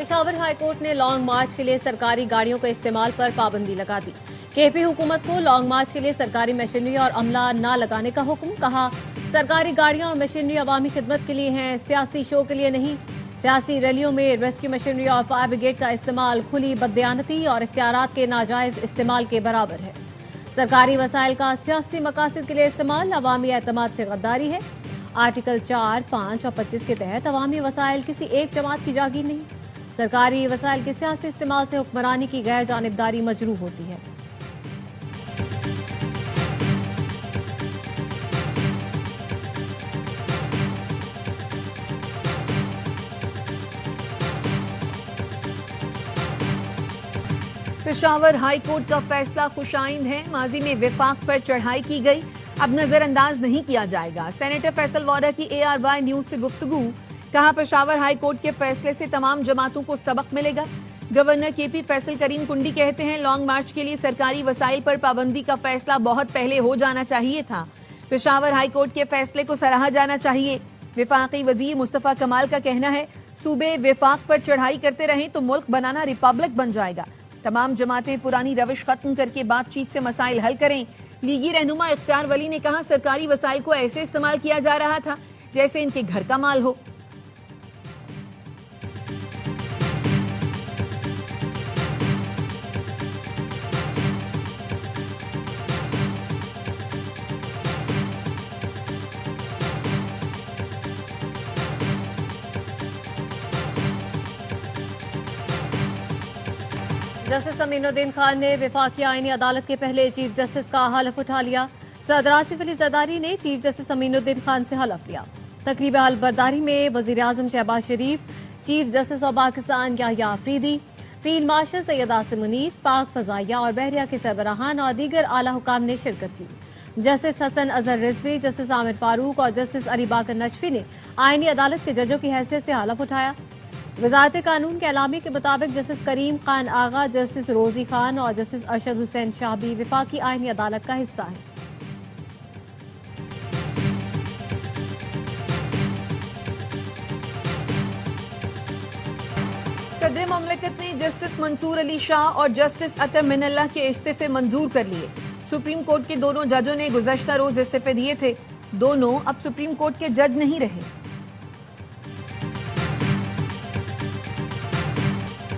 Peshawar high court ने long मार्च के लिए सरकारी गाड़ियों के इस्तेमाल पर पाबंदी लगा दी। केपी हुकूमत को लॉन्ग मार्च के लिए सरकारी मशीनरी और अमला न लगाने का हुक्म। कहा, सरकारी गाड़ियां और मशीनरी अवामी खिदमत के लिए हैं, सियासी शो के लिए नहीं। सियासी रैलियों में रेस्क्यू मशीनरी और फायर ब्रिगेड का इस्तेमाल खुली बददियानती और इख्तियारात के नाजायज इस्तेमाल के बराबर है। सरकारी वसाइल का सियासी मकासद के लिए इस्तेमाल अवामी एतमाद से गद्दारी है। आर्टिकल 4, 5 और 25 के तहत अवामी वसाइल किसी एक जमात की जागीर नहीं। सरकारी वसाइल के सियासी इस्तेमाल से हुक्मरानी की गैर जानिबदारी मजरू होती है। पेशावर हाई कोर्ट का फैसला खुशाइंद है। माजी में विफाक पर चढ़ाई की गई, अब नजरअंदाज नहीं किया जाएगा। सेनेटर फैसल वाडा की ARY न्यूज से गुफ्तगू। कहा, पेशावर हाई कोर्ट के फैसले से तमाम जमातों को सबक मिलेगा। गवर्नर KP फैसल करीम कुंडी कहते हैं, लॉन्ग मार्च के लिए सरकारी वसाइल पर पाबंदी का फैसला बहुत पहले हो जाना चाहिए था। पेशावर हाई कोर्ट के फैसले को सराहा जाना चाहिए। विफाकी वजीर मुस्तफा कमाल का कहना है, सूबे विफाक पर चढ़ाई करते रहें तो मुल्क बनाना रिपब्लिक बन जाएगा। तमाम जमातें पुरानी रविश खत्म करके बातचीत से मसाइल हल करें। लीगी रहनुमा इख्तियार वली ने कहा, सरकारी वसाइल को ऐसे इस्तेमाल किया जा रहा था जैसे इनके घर का माल हो। जस्टिस अमीनुद्दीन खान ने विफाकी आईनी अदालत के पहले चीफ जस्टिस का हलफ उठा लिया। सदर आसिफ अली जरदारी ने चीफ जस्टिस अमीनुद्दीन खान से हलफ लिया। तकरीब हलफबरदारी में वजीर आजम Shehbaz Sharif, chief justice of Pakistan Yahya Afridi, field marshal Syed Asim Munir, पाक फजाइया और बहरिया के सरबराहान और दीगर आला हुकाम ने शिरकत की। जस्टिस हसन अजहर रिजवी, जस्टिस आमिर फारूक और जस्टिस अली बाकर नजफी ने आईनी अदालत के जजों की हैसियत से हलफ उठाया। वजारत कानून के एलामी के मुताबिक जस्टिस करीम खान आगा, जस्टिस रोजी खान और जस्टिस अरशद हुसैन शाह भी विफाकी आईनी अदालत का हिस्सा है। सदर मुमलिकत ने जस्टिस मंसूर अली शाह और जस्टिस अतर मिनल्लाह के इस्तीफे मंजूर कर लिए। सुप्रीम कोर्ट के दोनों जजों ने गुज़श्ता रोज इस्तीफे दिए थे। दोनों अब सुप्रीम कोर्ट के जज नहीं रहे।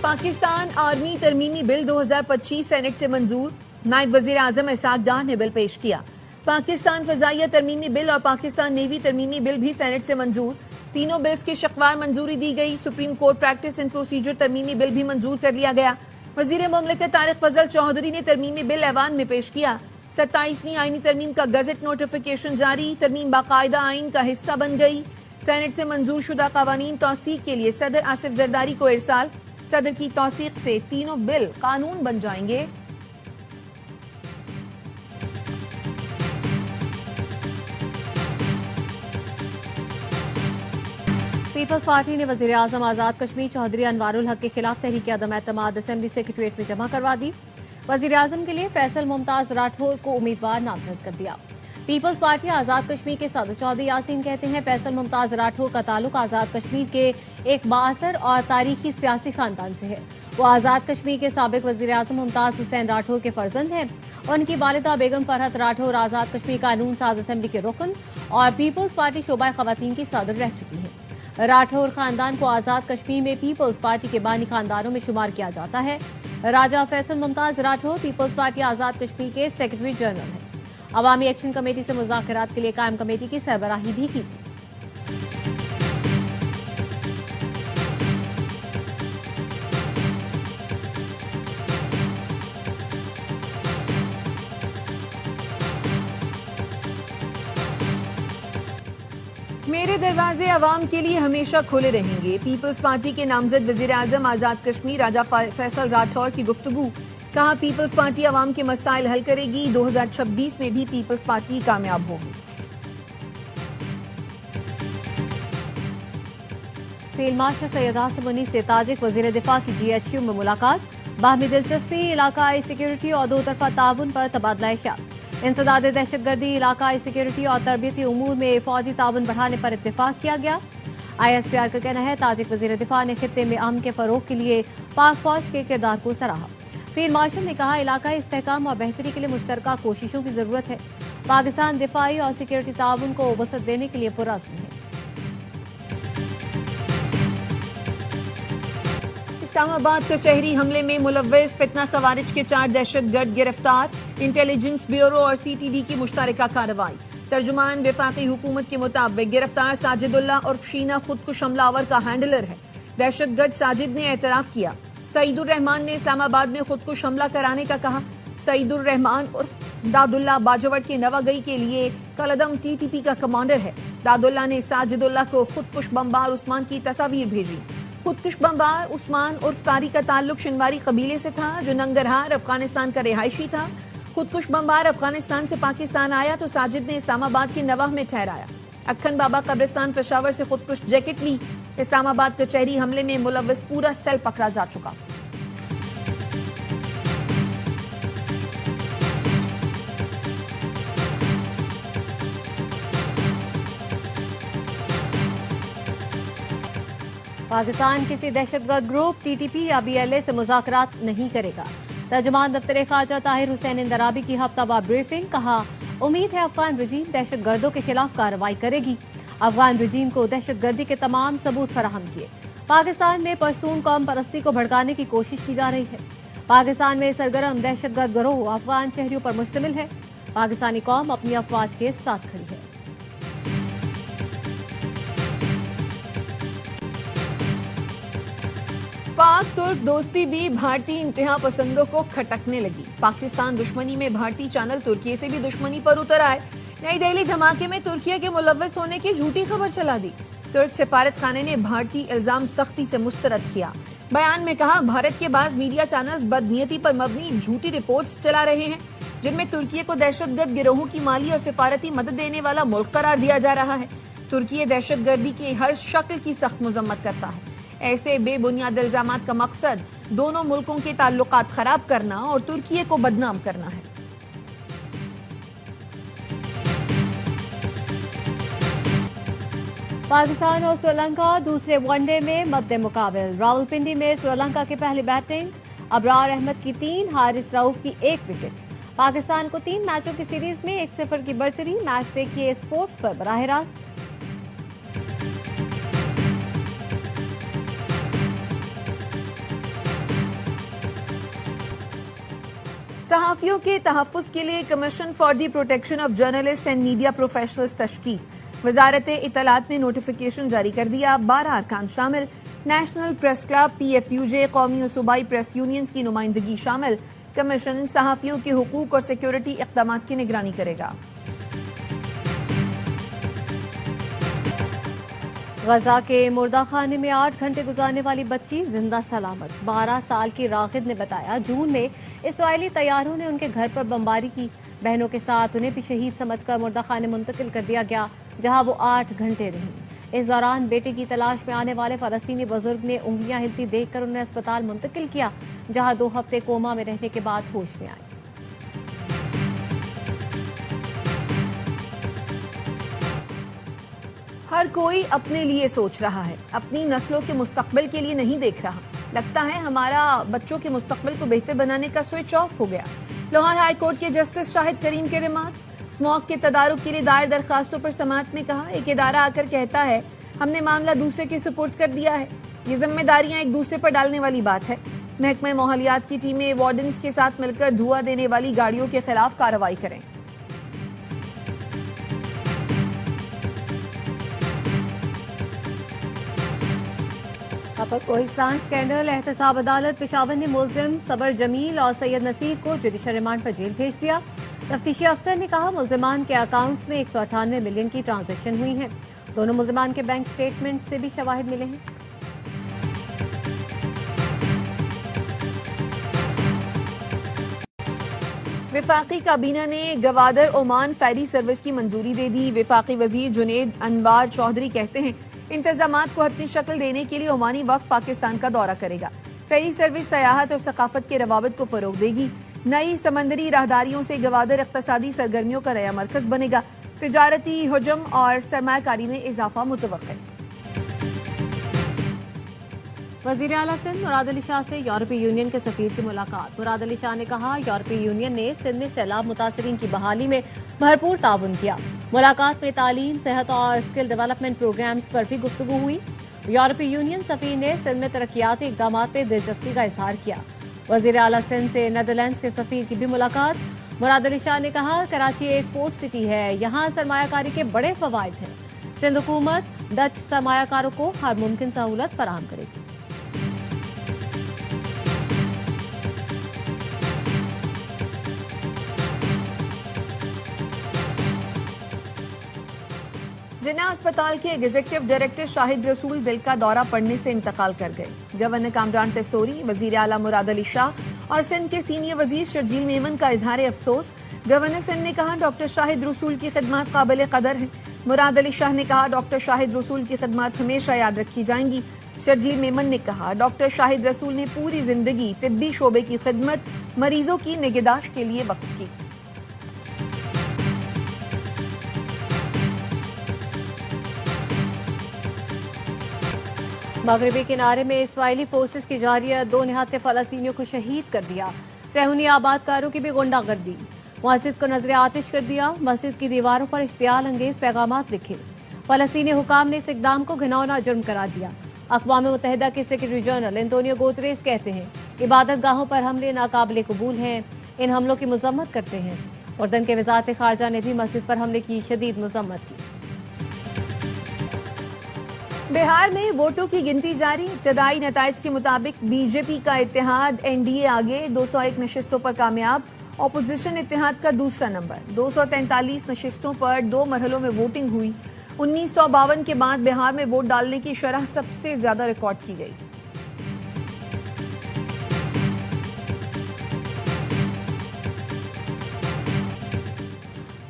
पाकिस्तान आर्मी तरमीमी बिल 2025 सेनेट से मंजूर। नायब वजीर आजम इसाक डार ने बिल पेश किया। पाकिस्तान फजाइया तरमीमी बिल और पाकिस्तान नेवी तरमीमी बिल भी सेनेट से मंजूर। तीनों बिल्स की शक्वार मंजूरी दी गई। Supreme court practice and procedure तरमीमी बिल भी मंजूर कर लिया गया। वजीर मुमलिकत तारिक फजल चौधरी ने तरमीमी बिल ऐवान में पेश किया। 27वीं आईनी तरमीम का गजट नोटिफिकेशन जारी। तरमीम बाकायदा आइन का हिस्सा बन गई। सेनेट से मंजूर शुदा कवानीन तौसीक के लिए सदर आसिफ जरदारी को इरसाल। सदर की तौसीक से तीनों बिल कानून बन जाएंगे। पीपल्स पार्टी ने वजीर आजम आजाद कश्मीर चौधरी अनवारुल हक के खिलाफ तहरीक अदम एतमाद असेंबली सेक्रेटरीट में जमा करवा दी। वजीर आजम के लिए फैसल मुमताज राठौर को उम्मीदवार नामजद कर दिया। पीपल्स पार्टी आजाद कश्मीर के सदर चौधरी यासीन कहते हैं, फैसल मुमताज राठौर का ताल्लुक आजाद कश्मीर के एक बाअसर और तारीखी सियासी खानदान से है। वो आजाद कश्मीर के साबिक वजीर आजम मुमताज हुसैन राठौर के फर्जंद हैं। उनकी वालिदा बेगम फरहत राठौर आजाद कश्मीर कानून साज असेंबली के रुकन और पीपल्स पार्टी शोबा खवातीन की सदर रह चुकी हैं। राठौर खानदान को आजाद कश्मीर में पीपल्स पार्टी के बानी खानदानों में शुमार किया जाता है। राजा फैसल मुमताज राठौर पीपल्स पार्टी आजाद कश्मीर के सेक्रेटरी जनरल हैं। अवामी एक्शन कमेटी से मुज़ाकरात के लिए कायम कमेटी की सरबराही भी की थी। मेरे दरवाजे अवाम के लिए हमेशा खुले रहेंगे। पीपल्स पार्टी के नामजद वजीर आजम आजाद कश्मीर राजा फैसल राठौर की गुफ्तगू। कहा, पीपल्स पार्टी अवाम के मसाइल हल करेगी। 2026 में भी पीपल्स पार्टी कामयाब होगी। फील्ड मार्शल सैयद आसिम मुनीर से ताजिक वजीर दिफा की GHQ में मुलाकात। बाहमी दिलचस्पी, इलाकाई सिक्योरिटी और दो तरफा ताउन पर तबादला ख्याल। इंसदाद दहशतगर्दी, इलाकाई सिक्योरिटी और तरबियती उमूर में फौजी ताउन बढ़ाने पर इत्तेफाक किया गया। ISPR का कहना है ताजिक वजीर दिफा ने खित्ते में अमन के फरोग के लिए पाक फौज के किरदार को सराहा। फील्ड मार्शल ने कहा इलाकाई इस्तेहकाम और बेहतरी के लिए मुश्तरका कोशिशों की जरूरत है। पाकिस्तान दिफाई और सिक्योरिटी ताउन को वसअत देने के लिए पुरअज़्म है। इस्लामाबाद कचहरी हमले में मुलव्वस फितना खवारिज के 4 दहशतगर्द गिरफ्तार। इंटेलिजेंस ब्यूरो और CTD की मुश्तरका कार्रवाई। तर्जुमान वफाकी हुकूमत के मुताबिक गिरफ्तार साजिदुल्ला उर्फ शीना खुदकुश हमलावर का हैंडलर है। दहशतगर्द साजिद ने एतराफ किया। सईदुर रहमान ने इस्लामाबाद में खुदकुश हमला कराने का कहा। सईदुर रहमान उर्फ दादुल्ला बाजवट के नवागई के लिए कलदम TTP का कमांडर है। दादुल्ला ने साजिदुल्ला को खुदकुश बमबार उस्मान की तस्वीर भेजी। खुदकुश बमबार उस्मान उर्फ कारी का ताल्लुक शिनवारी कबीले से था, जो नंगरहार अफगानिस्तान का रिहायशी था। खुदकुश बमबार अफगानिस्तान से पाकिस्तान आया तो साजिद ने इस्लामाबाद की नवाह में ठहराया। अक्खन बाबा कब्रिस्तान पेशावर से खुदकुश जैकेट ली। इस्लामाबाद कचहरी हमले में मुलव्वस पूरा सेल पकड़ा जा चुका। पाकिस्तान किसी दहशतगर्द ग्रुप TTP या BLA से मुज़ाकरात नहीं करेगा। तर्जुमान दफ्तर ख्वाजा ताहिर हुसैन इंदराबी की हफ्तावार ब्रीफिंग। कहा उम्मीद है अफगान रजीम दहशतगर्दों के खिलाफ कार्रवाई करेगी। अफगान रजीम को दहशतगर्दी के तमाम सबूत फराहम किए। पाकिस्तान में पश्तून कौम परस्ती को भड़काने की कोशिश की जा रही है। पाकिस्तान में सरगर्म दहशतगर्द गिरोह अफगान शहरियों पर मुश्तमिल है। पाकिस्तानी कौम अपनी अफवाज के साथ खड़ी है। पाक तुर्क दोस्ती भी भारतीय इंतहा पसंदों को खटकने लगी। पाकिस्तान दुश्मनी में भारतीय चैनल तुर्की से भी दुश्मनी पर उतर आए। नई दिल्ली धमाके में तुर्की के मुलव्वस होने की झूठी खबर चला दी। तुर्क सफारत खाने ने भारतीय इल्जाम सख्ती से मुस्तरद किया। बयान में कहा भारत के बाज़ मीडिया चैनल्स बदनीयती पर मबनी झूठी रिपोर्ट्स चला रहे हैं, जिनमें तुर्की को दहशतगर्द गिरोहों की माली और सिफारती मदद देने वाला मुल्क करार दिया जा रहा है। तुर्की दहशतगर्दी की हर शक्ल की सख्त मजम्मत करता है। ऐसे बेबुनियाद इल्जामात का मकसद दोनों मुल्कों के ताल्लुकात खराब करना और तुर्की को बदनाम करना है। पाकिस्तान और श्रीलंका दूसरे वनडे में मद्दे मुकाबिल। रावलपिंडी में श्रीलंका की पहली बैटिंग। अबरार अहमद की 3, हारिस रऊफ की 1 विकेट। पाकिस्तान को 3 मैचों की सीरीज में 1-0 की बढ़तरी। मैच देखिए स्पोर्ट्स पर बराह रास्त। सहाफियों के तहफ़्फ़ुज़ के लिए commission for the protection of journalist and media professionals तश्कील। वजारत इत्तलात ने नोटिफिकेशन जारी कर दिया। 12 अरकान शामिल। नेशनल प्रेस क्लब, PFUJ, कौमी और सूबाई प्रेस यूनियंस की नुमाइंदगी शामिल। कमीशन सहाफियों के हुकूक और सिक्योरिटी इक़दामात की निगरानी करेगा। गजा के मुर्दा खाने में 8 घंटे गुजारने वाली बच्ची जिंदा सलामत। 12 साल की रागिद ने बताया जून में इस्राएली तैयारों ने उनके घर पर बमबारी की। बहनों के साथ उन्हें भी शहीद समझकर मुर्दा खाने मुंतकिल कर दिया गया, जहां वो 8 घंटे रहीं। इस दौरान बेटे की तलाश में आने वाले फलस्तीनी बुजुर्ग ने उंगलियां हिलती देखकर उन्हें अस्पताल मुंतकिल किया, जहां 2 हफ्ते कोमा में रहने के बाद होश में आए। हर कोई अपने लिए सोच रहा है, अपनी नस्लों के मुस्तकबिल के लिए नहीं देख रहा। लगता है हमारा बच्चों के मुस्तकबिल को बेहतर बनाने का स्विच ऑफ हो गया। लाहौर हाई कोर्ट के जस्टिस शाहिद करीम के रिमार्क्स। स्मॉग के तदारुक के लिए दायर दरखास्तों पर समाअत में कहा, एक इदारा आकर कहता है हमने मामला दूसरे के सुपुर्द कर दिया है। ये जिम्मेदारियां एक दूसरे पर डालने वाली बात है। महकमा माहौलियात की टीमें वार्डन्स के साथ मिलकर धुआं देने वाली गाड़ियों के खिलाफ कार्रवाई करें। अपर कोहिस्तान स्कैंडल एहतसाब अदालत पेशावर ने मुलजिम सबर जमील और सैयद नसीर को जुडिशल रिमांड पर जेल भेज दिया। तफ्तीशी अफसर ने कहा मुलजिमान के अकाउंट्स में 198 मिलियन की ट्रांजैक्शन हुई है। दोनों मुलजिमान के बैंक स्टेटमेंट से भी शवाहिद मिले हैं। विफाकी काबीना ने गवादर ओमान फेरी सर्विस की मंजूरी दे दी। विफाकी वजीर जुनेद अनवार चौधरी कहते हैं इंतजामात को हतमी शक्ल देने के लिए ओमानी वफ्द पाकिस्तान का दौरा करेगा। फेरी सर्विस सयाहत और सकाफत के रवाबित को फरोग देगी। नई समंदरी राहदारियों से गवादर इक्तसादी सरगर्मियों का नया मरकज बनेगा। तिजारती हुजम और सरमायाकारी में इजाफा मुतवक्किल है। वजीर आला सिंध मुराद अली शाह से यूरोपीय यूनियन के सफीर की मुलाकात। मुराद अली शाह ने कहा, यूरोपीय यूनियन ने सिंध में सैलाब मुतासरीन की बहाली में भरपूर ताउन किया। मुलाकात में तालीम, सेहत और स्किल डेवलपमेंट प्रोग्राम्स पर भी गुफ्तगू हुई। यूरोपीय यूनियन सफीर ने सिंध में तरक्याती इकदाम में दिलचस्पी का इजहार किया। वजीर आला सिंध से नीदरलैंड्स के सफीर की भी मुलाकात। मुराद अली शाह ने कहा, कराची एक पोर्ट सिटी है, यहाँ सरमायाकारी के बड़े फवायद हैं। सिंध हुकूमत डच सरमायाकारों को हर मुमकिन सहूलत फराहम करेगी। जिन्ना अस्पताल के एग्जीक्यूटिव डायरेक्टर शाहिद रसूल दिल का दौरा पड़ने से इंतकाल कर गए। गवर्नर कामरान टेसोरी, वजीर आला मुराद अली शाह और सिंध के सीनियर वजीर शर्जील मेमन का इजहार अफसोस। गवर्नर सिंध ने कहा, डॉक्टर शाहिद रसूल की खिदमत काबिल कदर है। मुराद अली शाह ने कहा, डॉक्टर शाहिद रसूल की खिदमत हमेशा याद रखी जाएंगी। शर्जील मेमन ने कहा, डॉक्टर शाहिद रसूल ने पूरी जिंदगी तिब्बी शोबे की खिदमत, मरीजों की निगहदाश्त के लिए वक्फ की। मगरबी किनारे में इसराइली फोर्सेस की जारियत, 2 निहत्ते फलस्तीनियों को शहीद कर दिया। सहूनी आबादकारों की भी गुंडागर्दी, मस्जिद को नजर आतिश कर दिया। मस्जिद की दीवारों पर इश्तियाल अंगेज पैगामात लिखे। फलस्तीनी हुकाम ने इस इकदाम को घिनौना जुर्म करार दिया। अक़वाम मुत्तहिदा के सेक्रेटरी जनरल एंटोनियो गुतेरेस कहते हैं, इबादत गाहों पर हमले नाकाबिले कबूल हैं, इन हमलों की मजम्मत करते हैं। उर्दन के वज़ारत ख़ारजा ने भी मस्जिद पर हमले की शदीद मजम्मत की। बिहार में वोटों की गिनती जारी। इब्तदाई नताइज के मुताबिक बीजेपी का इत्तेहाद एनडीए आगे 201 नशिस्तों पर कामयाब। ऑपोजिशन इत्तेहाद का दूसरा नंबर। 243 नशिस्तों पर 2 मरहलों में वोटिंग हुई। 1952 के बाद बिहार में वोट डालने की शरह सबसे ज्यादा रिकॉर्ड की गई।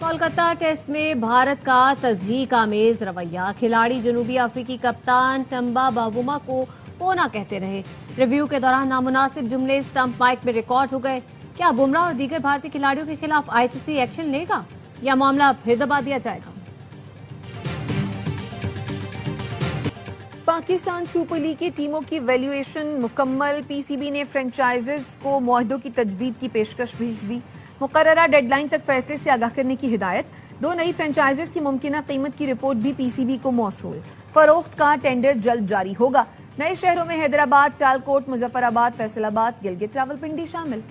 कोलकाता टेस्ट में भारत का तज़हीक आमेज रवैया। खिलाड़ी जनूबी अफ्रीकी कप्तान टम्बा बावुमा को पोना कहते रहे। रिव्यू के दौरान नामुनासिब जुमले स्टंप माइक में रिकॉर्ड हो गए। क्या बुमराह और दीगर भारतीय खिलाड़ियों के खिलाफ आईसीसी एक्शन लेगा या मामला फिर दबा दिया जाएगा? पाकिस्तान सुपर लीग की टीमों की वैल्यूएशन मुकम्मल। पीसीबी ने फ्रेंचाइजेज को मुआहदों की तजदीद की पेशकश भेज दी। मुकर्ररा डेडलाइन तक फैसले से आगाह करने की हिदायत। 2 नई फ्रेंचाइजेज की मुमकिना कीमत की रिपोर्ट भी पीसीबी को मौसूल। फरोख्त का टेंडर जल्द जारी होगा। नए शहरों में हैदराबाद, सियालकोट, मुजफ्फराबाद, फैसलाबाद, गिलगित, रावलपिंडी शामिल।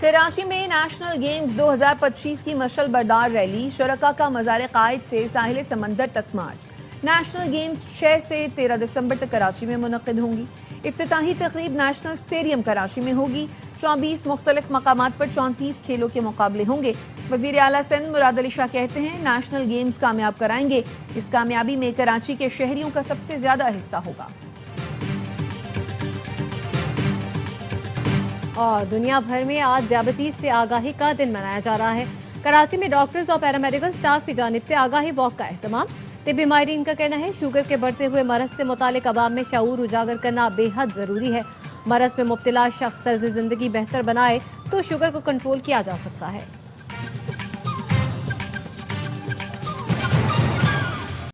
कराची में नेशनल गेम्स 2025 की मशल बरदार रैली। शुरका का मज़ार कायद से साहिल समंदर तक मार्च। नेशनल गेम्स 6 से 13 दिसंबर तक कराची में मुनक्किद होंगी। इफ्तिताही तकरीब नेशनल स्टेडियम कराची में होगी। 24 मुख्तलिफ मकामात पर 34 खेलों के मुकाबले होंगे। वजीर आला सिंध मुराद अली शाह कहते हैं, नेशनल गेम्स कामयाब कराएंगे। इस कामयाबी में कराची के शहरियों का सबसे ज्यादा हिस्सा होगा। और दुनिया भर में आज दियाबतीस से आगाही का दिन मनाया जा रहा है। कराची में डॉक्टर्स और पैरामेडिकल स्टाफ की जानिब से आगाही वॉक का एहतमाम। तिब्बी माहिरीन का कहना है, शुगर के बढ़ते हुए मरज से मुतालिक अवाम में शऊर उजागर करना बेहद जरूरी है। मरज में मुब्तला शख्स तर्ज जिंदगी बेहतर बनाए तो शुगर को कंट्रोल किया जा सकता है।